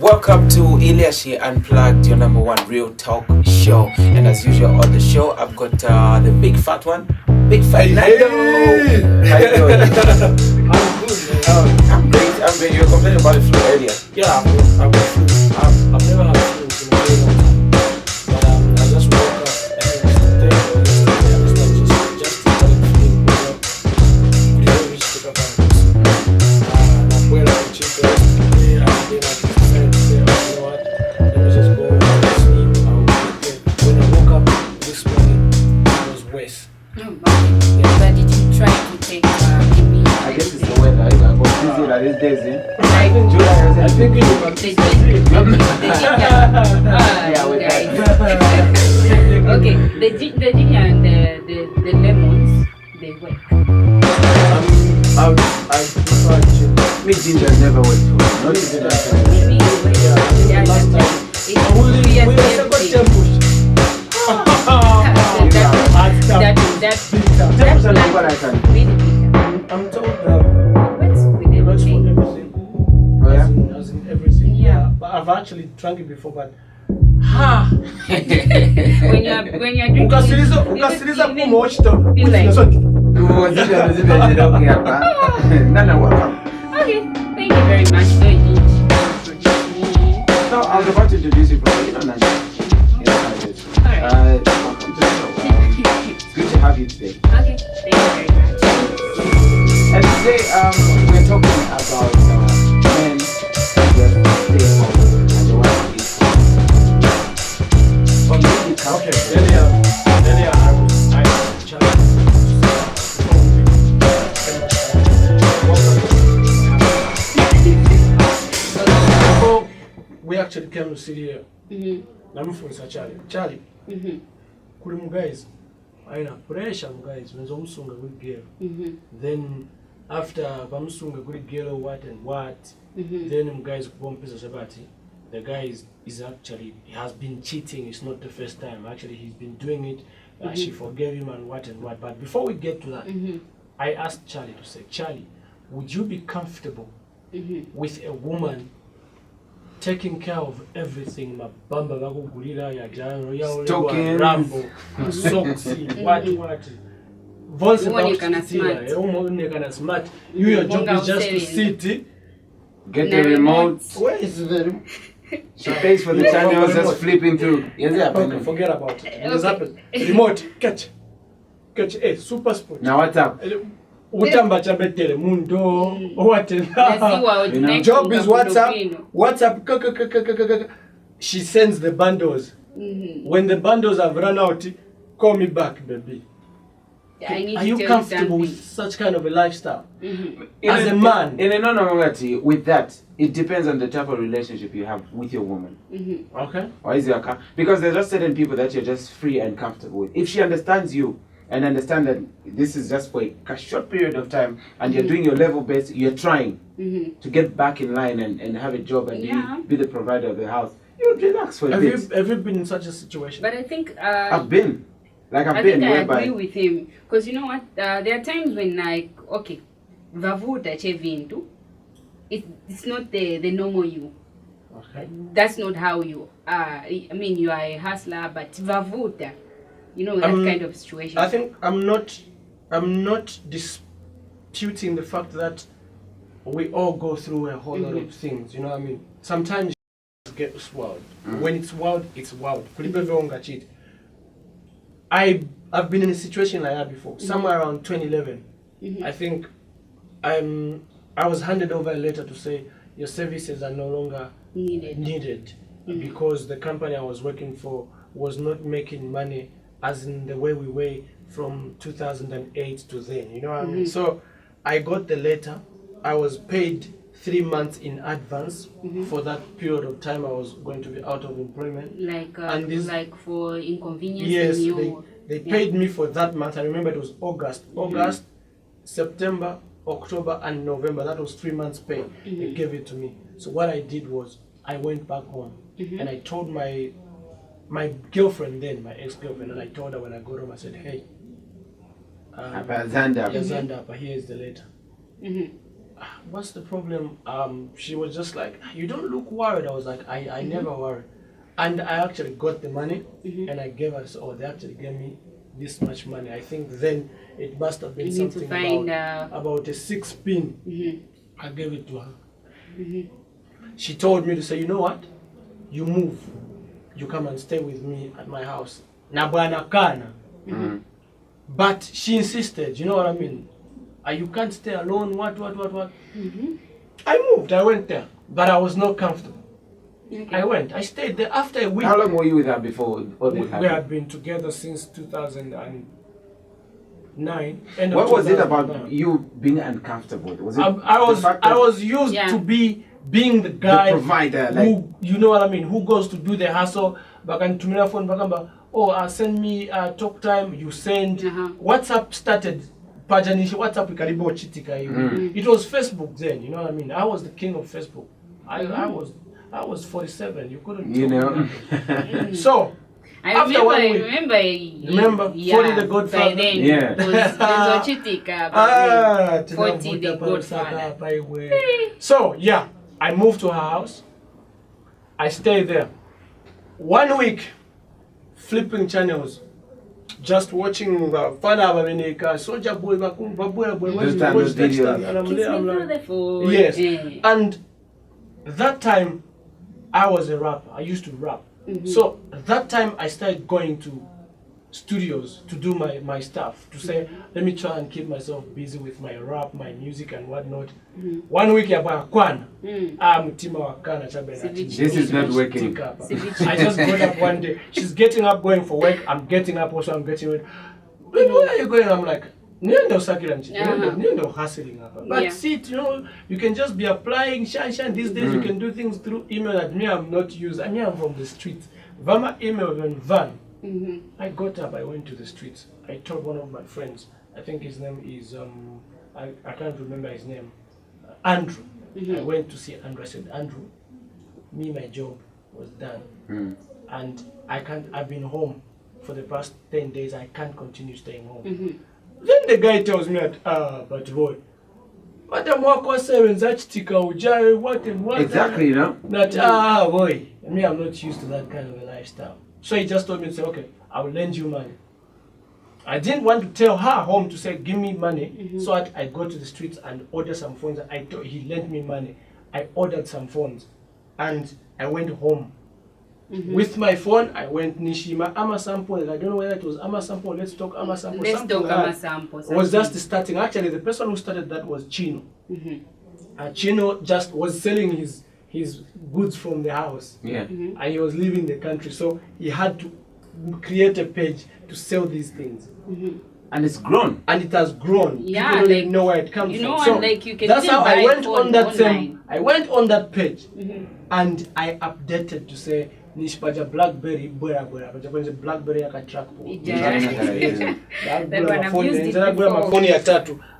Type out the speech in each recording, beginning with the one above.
Welcome to Ilyashi Unplugged, your number one real talk show. And as usual on the show, I've got the big fat one, Big Fat Nando. How you doing? I'm good. I'm great. You were complaining about the flu earlier. Yeah, I've got flu. I've never had flu in a very long time. But I just woke up and yesterday I was like just started feeling better. Couldn't even reach the papa. And I'm well on cheap yesterday. And then I decided to say, you know what, let me just go and sleep. I'll get there. When I woke up this morning, it was worse. Okay. But did you try to take maybe? I guess it's the weather. I got busy like these days. I think you got The okay, the ginger and the lemons, they work. I prefer ginger. Me ginger never went for it. Not even Maybe they work. Yeah, last time. We were second temple. I'm told What's with it works for everything? everything. As in everything. Yeah. But I've actually drunk it before, but When you're drinking, ukasiliza kumochito. feel like- Nana, welcome. Okay, thank you very much. So you No, I was about to introduce you, but you know, Nana. Alright. Welcome to the show. It's good to have you today. Okay, thank you very much. And today, we're talking about men that stay home and the wife is from the Okay, earlier I was challenged. Before we actually came to sit here, namufundisa Charlie. Kuli mu guys, aina pressure mu guys, wenza umusunga kuli girl. Then after bamusunga kuli girl what and what, then mu guys kubompeza sabati. The guy is actually, he has been cheating. It's not the first time. Actually, he's been doing it. She forgave him and what. But before we get to that, I asked Charlie to say, Charlie, would you be comfortable with a woman taking care of everything? Mabamba bakugulira ya jano ya Stockings. rambo, socks, what. Vonse Uone kana bakutitira, smart. uone kana smart. You, your job is just to sit. Get the remote. Where is the remote? She pays for the channels, just flipping through. Yes, yeah, Okay, forget about it. What has happened? Remote, catch, super sport. Now what's up? Utamba chambetele mundo, what? You know, Job is WhatsApp. She sends the bundles. When the bundles have run out, call me back, baby. I need Are to you tell comfortable you with such kind of a lifestyle? as a man. In a non-monogamy, with that, it depends on the type of relationship you have with your woman. Okay. Or is your because there's just certain people that you're just free and comfortable with. If she understands you and understand that this is just for a short period of time and you're doing your level best, you're trying to get back in line and have a job and be the provider of the house, you relax for a bit. Have you been in such a situation? But I think I've been. Like I've I been think I whereby agree with him, because you know what? There are times when vavuta chevintu, it's not the normal you. Okay. That's not how you are. I mean, you are a hustler, but vavuta, you know, that kind of situation. I think I'm not disputing the fact that we all go through a whole lot of things. You know what I mean? Sometimes it gets wild. When it's wild, it's wild. Cheat. I've been in a situation like that before. Somewhere around 2011, I think I was handed over a letter to say your services are no longer needed because the company I was working for was not making money as in the way we were from 2008 to then. You know what I mean? So I got the letter. I was paid 3 months in advance for that period of time I was going to be out of employment. Like for inconvenience. Yes, they paid me for that month. I remember it was August, September, October, and November. That was 3 months' pay. They gave it to me. So what I did was I went back home and I told my girlfriend then, my ex-girlfriend, and I told her when I got home, I said, hey, Zanda. Zanda, here is the letter. what's the problem? She was just like, you don't look worried. I was like, I never worry. And I actually got the money and I gave her, so they actually gave me this much money. I think then it must have been You need to something find, about a 6 pin. I gave it to her. She told me to say, you know what? You move. You come and stay with me at my house. Na bwana kana. But she insisted, you know what I mean? You can't stay alone, what? I moved, I went there. But I was not comfortable. Okay. I went. I stayed there after a week. How long were you with her before all this We happened? had been together since 2009. What was it about you being uncomfortable? Was it I was used to being the guy, the provider, who, you know what I mean, who goes to do the hustle. Bakantumira phone bakamba, send me talk time. You send. WhatsApp started. Pajanishi WhatsApp ikaribo chitika. It was Facebook then. You know what I mean. I was the king of Facebook. I was 47. You couldn't. You know. So. I remember 40 the Godfather. By then, Yeah. it was Chitika. 40 the Godfather. So yeah, I moved to her house. I stayed there 1 week, flipping channels, just watching Fana Babeneka, Soldier Boy, yes. And that time I was a rapper. I used to rap. So that time I started going to studios to do my stuff, to say, let me try and keep myself busy with my rap, my music and whatnot. 1 week Kwana. This is not working. I just got up one day. She's getting up going for work. I'm getting up also, I'm getting it. Where are you going? I'm like, Nendo hustling. But see, you know, you can just be applying, shine. These days you can do things through email that me I'm not used. I'm from the streets. Vama email and van. I got up, I went to the streets. I told one of my friends, I think his name is I can't remember his name. Andrew. I went to see Andrew. I said, Andrew, my job was done. And I've been home for the past 10 days. I can't continue staying home. Then the guy tells me that, but boy, what am I saying? What? Exactly, you know? That, boy, me, I'm not used to that kind of a lifestyle. So he just told me to say, okay, I will lend you money. I didn't want to tell her home to say, give me money. So I go to the streets and order some phones. He lent me money. I ordered some phones and I went home. With my phone, I went Nishima, Ama Sample. I don't know whether it was Ama Sample. Let's talk Ama Sample. Let's talk Ama Sample. It was just starting. Actually, the person who started that was Chino. Chino just was selling his goods from the house. And he was leaving the country. So he had to create a page to sell these things. And it's grown. And it has grown. Yeah, people don't even know where it comes from. So you can that's how I went on that online. I went on that page and I updated to say Nishpaja Blackberry Bora Blackberry aka track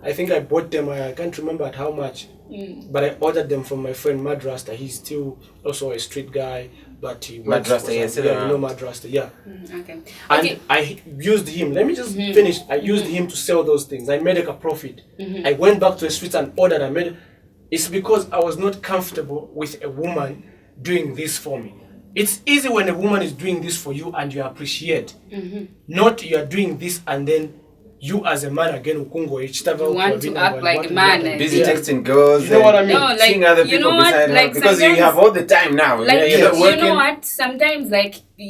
I think I bought them. I can't remember at how much, but I ordered them from my friend Madrasta. He's still also a street guy, but he Madrasta, yes, you know Madrasta, yeah. Okay. And I used him. Let me just finish. I used him to sell those things. I made a profit. I went back to the streets and ordered. It's because I was not comfortable with a woman doing this for me. It's easy when a woman is doing this for you and you appreciate. Not you are doing this and then you as a man again you want to act like a man. Busy texting girls. You know what I mean? No, like, seeing other people beside her because you have all the time now. Like, you're you know what? Sometimes, like, they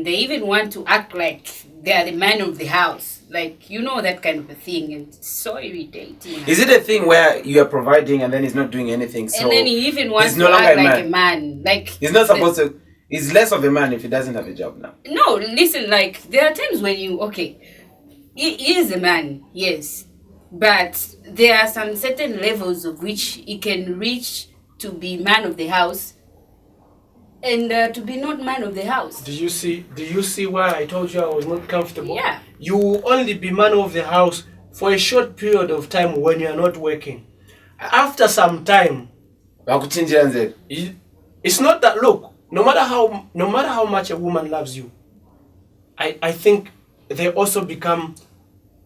even want to act like they are the man of the house. Like, you know, that kind of a thing, and it's so irritating. Is it a thing where you are providing and then he's not doing anything? So and then he even wants no to act like a man. Like, he's not supposed to. He's less of a man if he doesn't have a job now. No, listen. Like, there are times when he is a man, yes, but there are some certain levels of which he can reach to be man of the house. And to be not man of the house. Do you see why I told you I was not comfortable? Yeah. You will only be man of the house for a short period of time when you are not working. After some time, it's not that, look, no matter how much a woman loves you, I think they also become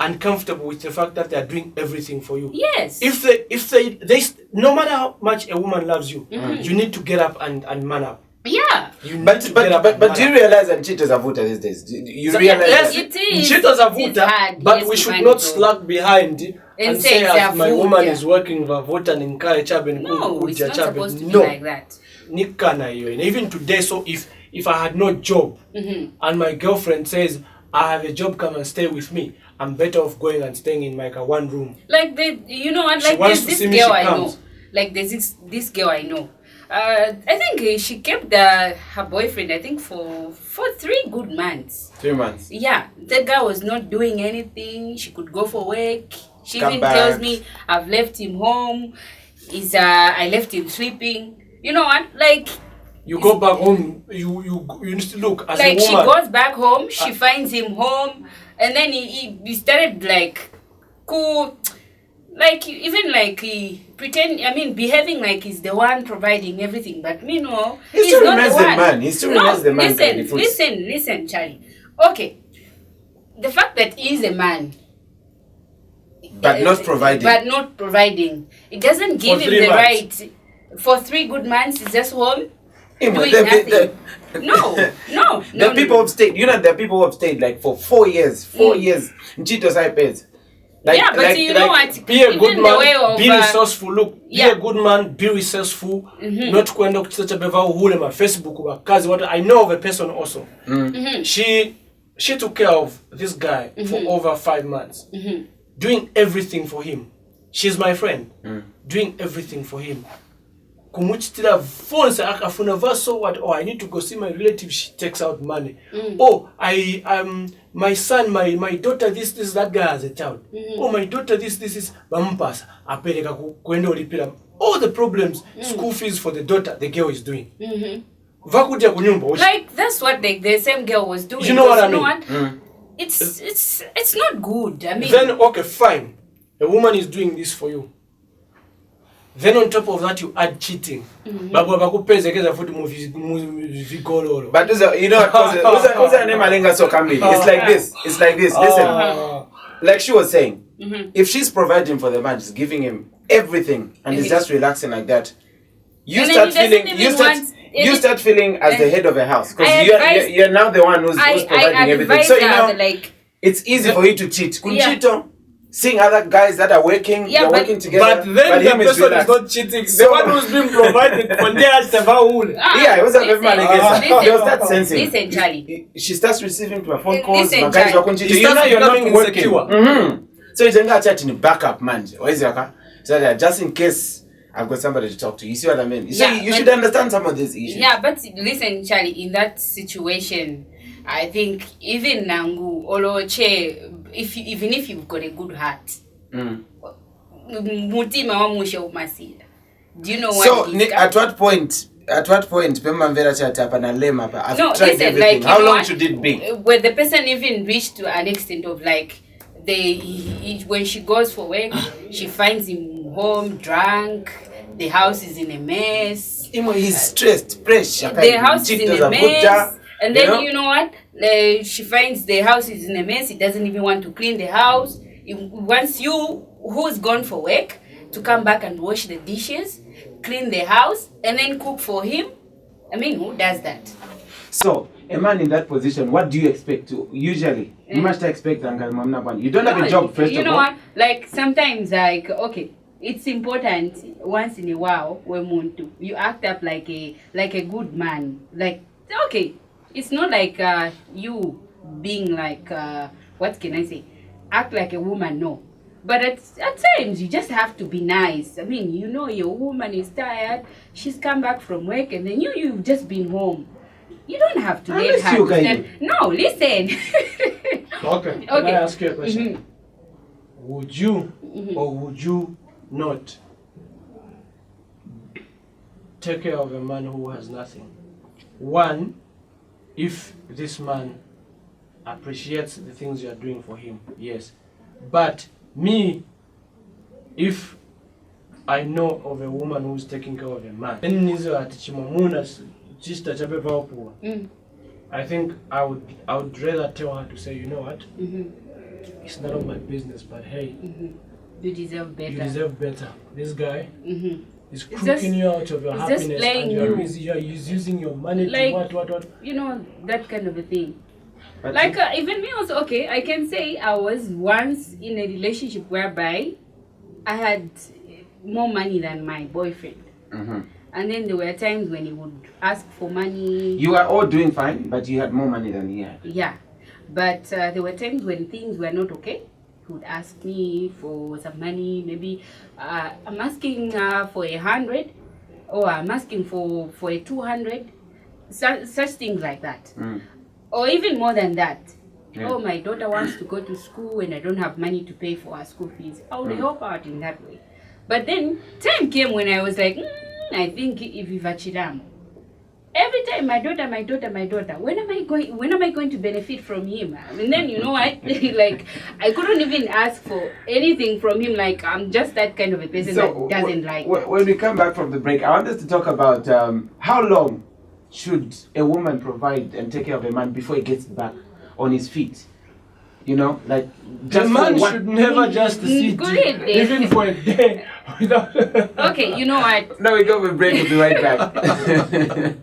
uncomfortable with the fact that they are doing everything for you. Yes. If they no matter how much a woman loves you, you need to get up and man up. Yeah. You need But to get up and but man do you up. realize that cheaters are voter these days? Do you realize Yes, that? It is. cheaters are It is voter, hard, but yes, we to should find not it, though. slack behind and say say it's as a my food, woman yeah. is working for voter and encourage No, it's not supposed to be no. like that. Nikana hiyo. And even today, so if I had no job and my girlfriend says I have a job, come and stay with me, I'm better off going and staying in like a one room. Like you know what? She Like wants there's to see this me, girl she I know. comes. Like there's this girl I know. I think she kept her boyfriend. I think for 3 good months. 3 months. Yeah, the guy was not doing anything. She could go for work. She Come even back. tells me I've left him home. I left him sleeping. You know what? Like You go back home, you need to look as like a she woman. goes back home, she finds him home, and then he started like cool, like even like he behaving like he's the one providing everything, but me no, He still not remains the the one. man. He still remains the man. Listen, Charlie. Okay, the fact that he's a man, But not providing. it doesn't give him 3 the months. right. For 3 good months, he's just home. Him, Doing the- nothing. No. The people have stayed. You know, there are people who have stayed like for 4 years. 4 years. Cheaters iPads. Yeah, but you know what? Be a good Even the way man, of, be resourceful. Look, yeah. be a good man, be resourceful. Not kwenda kucheza beva uhule ma Facebook wakazi. What I know of a person also. She took care of this guy for over 5 months, doing everything for him. She's my friend, doing everything for him. Kumuchitira phones akafuna vaso what? Oh, I need to go see my relative. She takes out money. Oh, my son, my daughter, this that guy has a child. Oh, my daughter, this is bampas. Apeleka kwenda ulipira. All the problems, school fees for the daughter, the girl is doing. Vakuja kunyumba. Like that's what the same girl was doing. You know what I mean? What? It's not good. I mean, Then okay, fine. A woman is doing this for you. Then on top of that, you add cheating. Babu bakupezekeza futhi muvikololo. But you know what? Who's her name? Alenga so kamili. It's like this. Listen, like she was saying, if she's providing for the man, she's giving him everything, and he's just relaxing like that. You start feeling as the head of a house because you're now the one who's providing everything. So you know, like it's easy for you to cheat. Yeah. Kunchito, seeing other guys that are working, Yeah, they're but- working together. But then the him person is not cheating. So- The one who's being provided when they are Savahul. Yeah, it was a very man against her. They'll start sensing. Listen, Charlie. She starts receiving phone calls. Listen, My guys Charlie. are cheating. He You know starts you're not becoming working. insecure. So it's a chat in backup, man. So that just in case I've got somebody to talk to. You see what I mean? So Yeah, you but- should understand some of these issues. Yeah, but listen, Charlie, in that situation, I think even Nangu, Oloche, even if you've got a good heart, mutima wa mushe umasila. Do you know what? So it is? Nick, at what point? Pema Vera Chatapa na Lema, I've tried listen, everything. like, How you know long what? should it be? When the person even reached to an extent of like, when she goes for work, she finds him home drunk. The house is in a mess. He's stressed, pressure. The house is in a mess. And then you you know what? She finds the house is in a mess. He doesn't even want to clean the house. He wants you, who's gone for work, to come back and wash the dishes, clean the house, and then cook for him. I mean, who does that? So, a man in that position, what do you expect to? Usually, you must expect you don't have a job first You of know all. what? Like sometimes, like okay, it's important once in a while when you act up like a good man. Like okay, it's not like you being like what can I say? Act like a woman, no. But at times you just have to be nice. I mean, you know your woman is tired. She's come back from work, and then you've just been home. You don't have to let Unless her you to stand. No, listen. Okay. Can I ask you a question? Would you or would you not take care of a man who has nothing? One, if this man appreciates the things you are doing for him, yes. But me, if I know of a woman who's taking care of a man, I think I would rather tell her to say, you know what? it's none of my business, but hey, You deserve better. you deserve better. This guy is It's crooking just- you out of your it's just happiness, playing and you're you. busy. You're using your money Like- to what? You know, that kind of a thing. But Like even me also, okay, I can say I was once in a relationship whereby I had more money than my boyfriend. And then there were times when he would ask for money. you are all doing fine, but you had more money than he had. Yeah. But there were times when things were not okay. He would ask me for some money. Maybe I'm asking for 100, or I'm asking for a 200. Such things like that. Or even more than that. Yeah. Oh, my daughter wants to go to school and I don't have money to pay for her school fees. I would help out in that way. But then time came when I was like, I think if Ivachidam. Every time my daughter, when am I going to benefit from him? And then you know what? Like I couldn't even ask for anything from him. Like I'm just that kind of a person that doesn't like. When we come back from the break, I want us to talk about how long should a woman provide and take care of a man before he gets back on his feet. You know, like The man should never just sit Good. even for a day without. Okay, you know what? Now we go with break. We'll be right back.